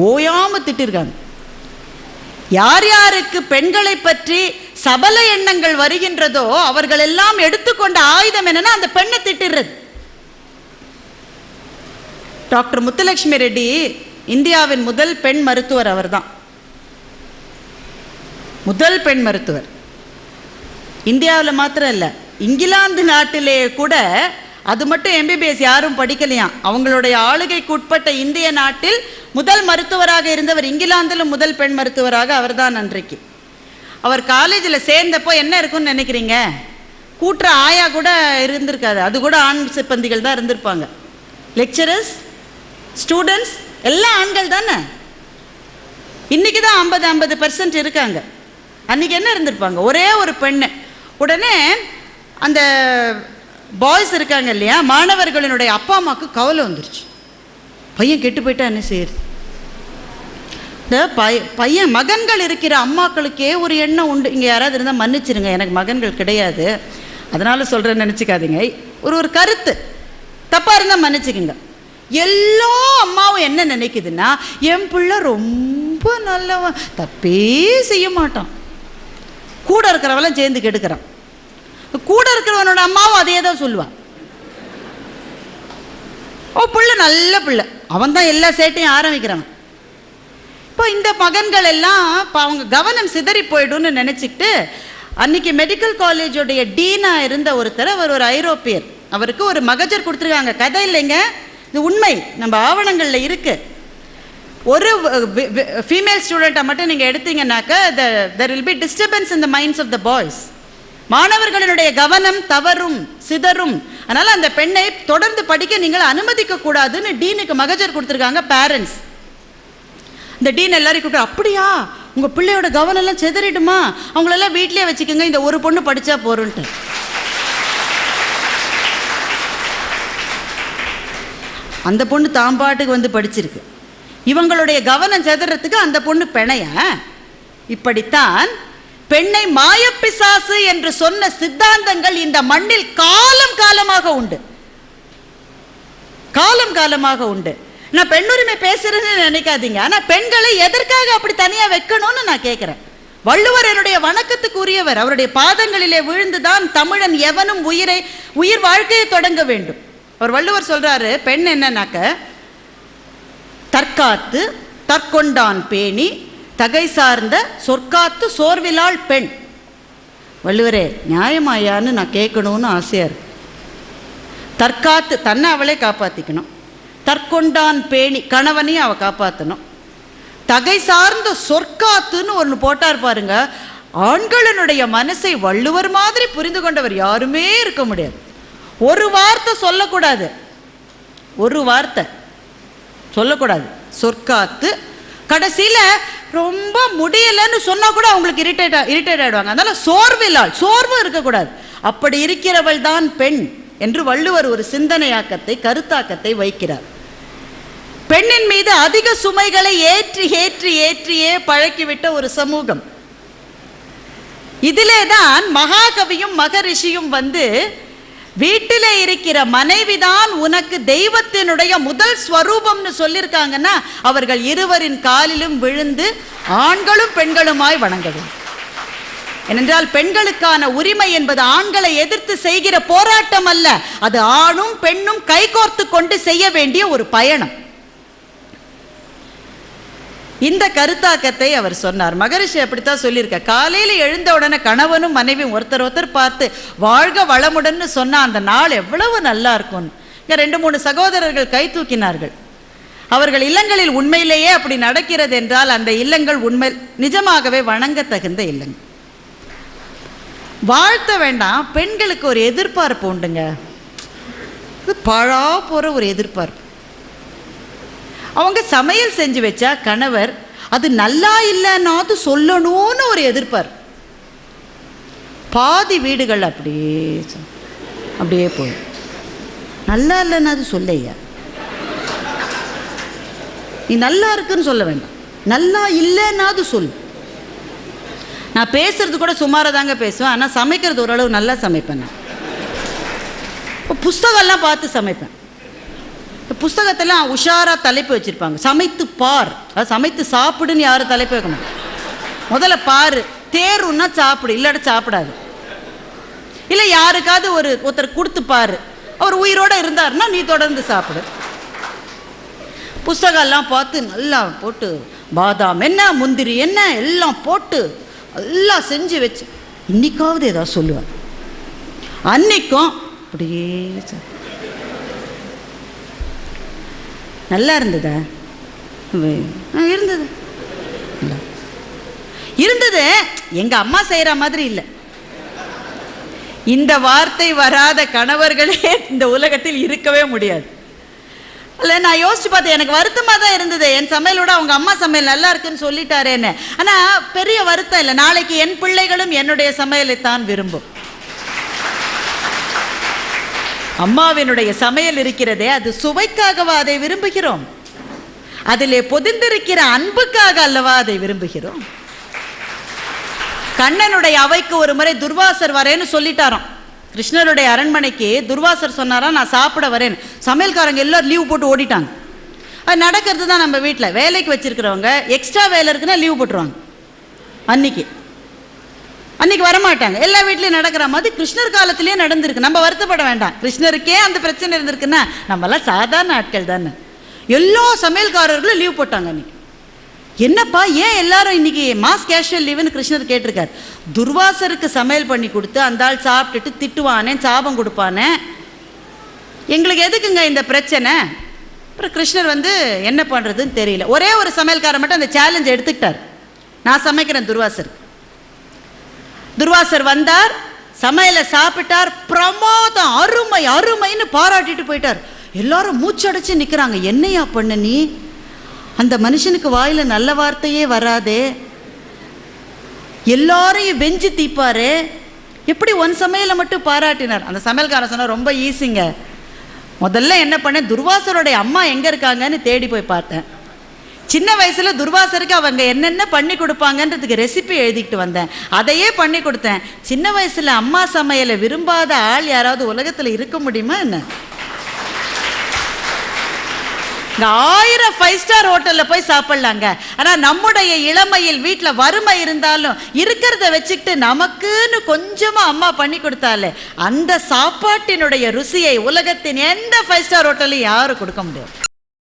ஓயாமல் திட்டிருக்காங்க. யார் யாருக்கு பெண்களை பற்றி சபல எண்ணங்கள் வருகின்றதோ அவர்கள் எல்லாம் எடுத்துக்கொண்ட ஆயுதம் என்னன்னா அந்த பெண்ணை திட்டிடுறது. டாக்டர் முத்துலட்சுமி ரெட்டி இந்தியாவின் முதல் பெண் மருத்துவர். அவர்தான் முதல் பெண் மருத்துவர். இந்தியாவில் மாத்திரம் இல்லை, இங்கிலாந்து நாட்டிலே கூட அது மட்டும் எம்பிபிஎஸ் யாரும் படிக்கலையாம். அவங்களுடைய ஆளுகைக்கு உட்பட்ட இந்திய நாட்டில் முதல் மருத்துவராக இருந்தவர், இங்கிலாந்திலும் முதல் பெண் மருத்துவராக அவர் தான். அன்றைக்கு அவர் காலேஜில் சேர்ந்தப்போ என்ன இருக்குன்னு நினைக்கிறீங்க? கூட்டுற ஆயா கூட இருந்திருக்காது, அது கூட ஆண் சிப்பந்திகள் தான் இருந்திருப்பாங்க. லெக்சரர்ஸ், ஸ்டூடெண்ட்ஸ் எல்லாம் ஆண்கள் தானே. இன்னைக்கு தான் 50% இருக்காங்க. அன்றைக்கி என்ன இருந்திருப்பாங்க? ஒரே ஒரு பெண்ணு. உடனே அந்த பாய்ஸ் இருக்காங்க இல்லையா, மாணவர்களினுடைய அப்பா அம்மாவுக்கு கவலை வந்துருச்சு. பையன் கெட்டு போயிட்டா என்ன செய்யுது? இந்த பையன் மகன்கள் இருக்கிற அம்மாக்களுக்கே ஒரு எண்ணம் உண்டு. இங்கே யாராவது இருந்தால் மன்னிச்சிருங்க, எனக்கு மகன்கள் கிடையாது, அதனால சொல்கிறேன்னு நினச்சிக்காதீங்க. ஒரு கருத்து தப்பாக இருந்தால் மன்னிச்சுக்குங்க. எல்லா அம்மாவும் என்ன நினைக்குதுன்னா, என் பிள்ளை ரொம்ப நல்லவன், தப்பே செய்ய மாட்டான், கூட இருக்கிறவெல்லாம் சேர்ந்து கெடுக்கிறான். கூட இருக்கிறவனோட அம்மாவும் அதே தான் சொல்லுவான். ஓ பிள்ளை நல்ல பிள்ளை, அவன் தான் எல்லா சேட்டையும் ஆரம்பிக்கிறான். இப்போ இந்த மகன்கள் எல்லாம் அவங்க கவனம் சிதறி போயிடும்னு நினச்சிக்கிட்டு அன்னைக்கு மெடிக்கல் காலேஜோடைய டீனாக இருந்த ஒருத்தர், அவர் ஒரு ஐரோப்பியர், அவருக்கு ஒரு மகஜர் கொடுத்துருக்காங்க. கதை இல்லைங்க, இது உண்மை, நம்ம ஆவணங்களில் இருக்கு. ஒரு ஃபீமேல் ஸ்டூடெண்ட்டை மட்டும் நீங்கள் எடுத்தீங்கன்னாக்கா there will be disturbance in the minds of the boys. மாணவர்களுடைய கவனம் தவறும், சிதறும். அதனால் அந்த பெண்ணை தொடர்ந்து படிக்க நீங்கள் அனுமதிக்க கூடாதுன்னு டீனுக்கு மகஜர் கொடுத்துருக்காங்க பேரண்ட்ஸ். இந்த டீன் எல்லாரும் கூப்பிட்டு, அப்படியா உங்கள் பிள்ளையோட கவனம் எல்லாம் சிதறிடுமா, அவங்களெல்லாம் வீட்டிலே வச்சுக்கோங்க, இந்த ஒரு பொண்ணு படித்தா போறோன்ட்டு. அந்த பொண்ணு தாம்பாட்டுக்கு வந்து படிச்சிருக்கு. இவங்களுடைய கவனம் சிதறதுக்கு அந்த பொண்ணு பெணைய. இப்படித்தான் பெண்ணை மாயப்பிசாசு என்று சொன்ன சித்தாந்தங்கள் இந்த மண்ணில் காலம் காலமாக உண்டு, காலம் காலமாக உண்டு. நான் பெண்ணுரிமை பேசுறேன்னு நினைக்காதீங்க, ஆனால் பெண்களை எதற்காக அப்படி தனியா வைக்கணும்னு நான் கேட்கிறேன். வள்ளுவர் என்னுடைய வணக்கத்துக்கு உரியவர். அவருடைய பாதங்களிலே விழுந்துதான் தமிழன் எவனும் உயிர் வாழ்க்கையை தொடங்க வேண்டும். அவர் வள்ளுவர் சொல்றாரு, பெண் என்னன்னாக்க தற்காத்து தற்கொண்டான் பேணி தகை சார்ந்த சொற்காத்து சோர்விலாள் பெண். வள்ளுவரே நியாயமாயான்னு நான் கேட்கணும்னு ஆசையா இருக்கு. தற்காத்து தன்னை அவளே காப்பாற்றிக்கணும், தற்கொண்டான் பேணி கணவனையும் அவள் காப்பாற்றணும், தகை சார்ந்த சொற்காத்துன்னு ஒன்று போட்டார் பாருங்க. ஆண்களினுடைய மனசை வள்ளுவர் மாதிரி புரிந்து கொண்டவர் யாருமே இருக்க முடியாது. ஒரு வார்த்தை சொல்லக்கூடாது, ஒரு வார்த்தை சொல்லக்கூடாது, சொற்காத்து. கடைசியில் ரொம்ப முடியலைன்னு சொன்னால் கூட அவங்களுக்கு இரிட்டேட் ஆகிடுவாங்க. அதனால சோர்வில்லாள், சோர்வும் இருக்கக்கூடாது. அப்படி இருக்கிறவள் தான் பெண் என்று வள்ளுவர் ஒரு சிந்தனையாக்கத்தை, கருத்தாக்கத்தை வைக்கிறார். பெண்ணின் மீது அதிக சுமைகளை ஏற்றி ஏற்றி ஏற்றியே பழக்கிவிட்ட ஒரு சமூகம். இதிலே தான் மகாகவியும் மகரிஷியும் வந்து, வீட்டிலே இருக்கிற மனைவிதான் உனக்கு தெய்வத்தினுடைய முதல் ஸ்வரூபம்னு சொல்லியிருக்காங்கன்னா அவர்கள் இருவரின் காலிலும் விழுந்து ஆண்களும் பெண்களுமாய் வணங்க வேண்டும். ஏனென்றால் பெண்களுக்கான உரிமை என்பது ஆண்களை எதிர்த்து செய்கிற போராட்டம் அல்ல, அது ஆணும் பெண்ணும் கைகோர்த்து கொண்டு செய்ய வேண்டிய ஒரு பயணம். இந்த கருத்தாக்கத்தை அவர் சொன்னார். மகரிஷி அப்படித்தான் சொல்லியிருக்க. காலையில் எழுந்த உடனே கணவனும் மனைவியும் ஒருத்தர் ஒருத்தர் பார்த்து வாழ்க வளமுடன் சொன்னா அந்த நாள் எவ்வளவு நல்லா இருக்கும். இங்க 2-3 சகோதரர்கள் கை தூக்கினார்கள். அவர்கள் இல்லங்களில் உண்மையிலேயே அப்படி நடக்கிறது என்றால் அந்த இல்லங்கள் உண்மை நிஜமாகவே வணங்க தகுந்த இல்லங்கள். வாழ்த்த வேண்டாம், பெண்களுக்கு ஒரு எதிர்பார்ப்பு உண்டுங்க, பழா போற ஒரு எதிர்பார்ப்பு. அவங்க சமையல் செஞ்சு வச்சா கணவர் அது நல்லா இல்லைன்னாது சொல்லணும்னு ஒரு எதிர்பார்ப்பு. பாதி வீடுகள் அப்படியே போயிடும். நல்லா இல்லைன்னா அது சொல்லையா, நீ நல்லா இருக்குன்னு சொல்ல வேண்டாம், நல்லா இல்லைன்னாது சொல்லு. நான் பேசுறது கூட சுமாராக தாங்க பேசுவேன், ஆனால் சமைக்கிறது ஓரளவு நல்லா சமைப்பேன். நான் புஸ்தகம்லாம் பார்த்து சமைப்பேன். புஸ்தகத்தெல்லாம் உஷாரா தலைப்பு வச்சிருப்பாங்க. சமைத்து பார், சமைத்து சாப்பிடுன்னு யாரும் தலைப்பு வைக்கணும். முதல்ல பாரு, தேருன்னா சாப்பிடு, இல்லாட்ட சாப்பிடாது. இல்லை யாருக்காவது ஒருத்தர் கொடுத்து பாரு, அவர் உயிரோட இருந்தாருன்னா நீ தொடர்ந்து சாப்பிடு. புஸ்தகம் எல்லாம் பார்த்து நல்லா போட்டு பாதாம் என்ன முந்திரி என்ன எல்லாம் போட்டு எல்லாம் செஞ்சு வச்சு இன்னைக்காவது ஏதாவது சொல்லுவார். அன்னைக்கும் அப்படியே நல்லா இருந்ததா? இருந்தது இருந்தது எங்க அம்மா செய்யற மாதிரி இல்லை. இந்த வார்த்தை வராத கணவர்களே இந்த உலகத்தில் இருக்கவே முடியாது. இல்லை, நான் யோசிச்சு பார்த்தேன், எனக்கு வருத்தமாக தான் இருந்தது. என் சமையலோட அவங்க அம்மா சமையல் நல்லா இருக்குன்னு சொல்லிட்டாரேன்னு. ஆனால் பெரிய வருத்தம் இல்லை. நாளைக்கு என் பிள்ளைகளும் என்னுடைய சமையலை தான் விரும்பும். அம்மாவினுடைய சமையல் இருக்கிறதே, அது சுவைக்காகவா அதை விரும்புகிறோம்? அதிலே பொதிந்திருக்கிற அன்புக்காக அல்லவா அதை விரும்புகிறோம்? கண்ணனுடைய அவைக்கு ஒரு முறை துர்வாசர் வரேன்னு சொல்லிட்டாராம். கிருஷ்ணருடைய அரண்மனைக்கு துர்வாசர் சொன்னாரா, நான் சாப்பிட வரேன். சமையல்காரங்க எல்லாரும் லீவ் போட்டு ஓடிட்டாங்க. அது நடக்கிறது தான் நம்ம வீட்டில். வேலைக்கு வச்சிருக்கிறவங்க எக்ஸ்ட்ரா வேலை இருக்குன்னா லீவ் போட்டுருவாங்க. அன்னைக்கு வரமாட்டாங்க. எல்லா வீட்லையும் நடக்கிற மாதிரி கிருஷ்ணர் காலத்திலேயே நடந்திருக்கு. நம்ம வருத்தப்பட வேண்டாம். கிருஷ்ணருக்கே அந்த பிரச்சனை இருந்திருக்குன்னா நம்மளாம் சாதாரண ஆட்கள் தானே. எல்லா சமையல்காரர்களும் லீவ் போட்டாங்க அன்னைக்கு. என்னப்பா ஏன் எல்லாரும் இன்னைக்கு மாஸ் கேஷுவல் லீவுன்னு கிருஷ்ணர் கேட்டிருக்கார். துர்வாசருக்கு சமையல் பண்ணி கொடுத்து அந்த ஆள் சாப்பிட்டுட்டு திட்டுவானே, சாபம் கொடுப்பானே, எங்களுக்கு எதுக்குங்க இந்த பிரச்சனை? அப்புறம் கிருஷ்ணர் என்ன பண்ணுறதுன்னு தெரியல. ஒரே ஒரு சமையல்காரர் மட்டும் அந்த சேலஞ்ச் எடுத்துக்கிட்டார். நான் சமைக்கிறேன் துர்வாசர். துர்வாசர் வந்தார், சமையலை சாப்பிட்டார், பிரமாதம் அருமை அருமைன்னு பாராட்டிட்டு போயிட்டார். எல்லாரும் மூச்சடைச்சு நிற்கிறாங்க. என்னையா பண்ண நீ? அந்த மனுஷனுக்கு வாயில நல்ல வார்த்தையே வராதே, எல்லாரையும் வெஞ்சு தீப்பாரு, எப்படி ஒன் சமையலை மட்டும் பாராட்டினார்? அந்த சமையல்காரன் சொன்னார், ரொம்ப ஈஸிங்க. முதல்ல என்ன பண்ணேன், துர்வாசருடைய அம்மா எங்க இருக்காங்கன்னு தேடி போய் பார்த்தேன். சின்ன வயசுல துர்வாசருக்கு அவங்க என்னென்ன பண்ணி கொடுப்பாங்கன்றதுக்கு ரெசிபி எழுதிக்கிட்டு வந்தேன். அதையே பண்ணி கொடுத்தேன். சின்ன வயசுல அம்மா சமையலை விரும்பாத ஆள் யாராவது உலகத்துல இருக்க முடியுமா என்ன? 1000 5 ஸ்டார் ஹோட்டல்ல போய் சாப்பிடலாங்க. ஆனா நம்முடைய இளமையில் வீட்டில் வறுமை இருந்தாலும் இருக்கிறத வச்சுக்கிட்டு நமக்குன்னு கொஞ்சமா அம்மா பண்ணி கொடுத்தாலே அந்த சாப்பாட்டினுடைய ருசியை உலகத்தின் எந்த 5 ஸ்டார் ஹோட்டலையும் யாரும் கொடுக்க முடியாது.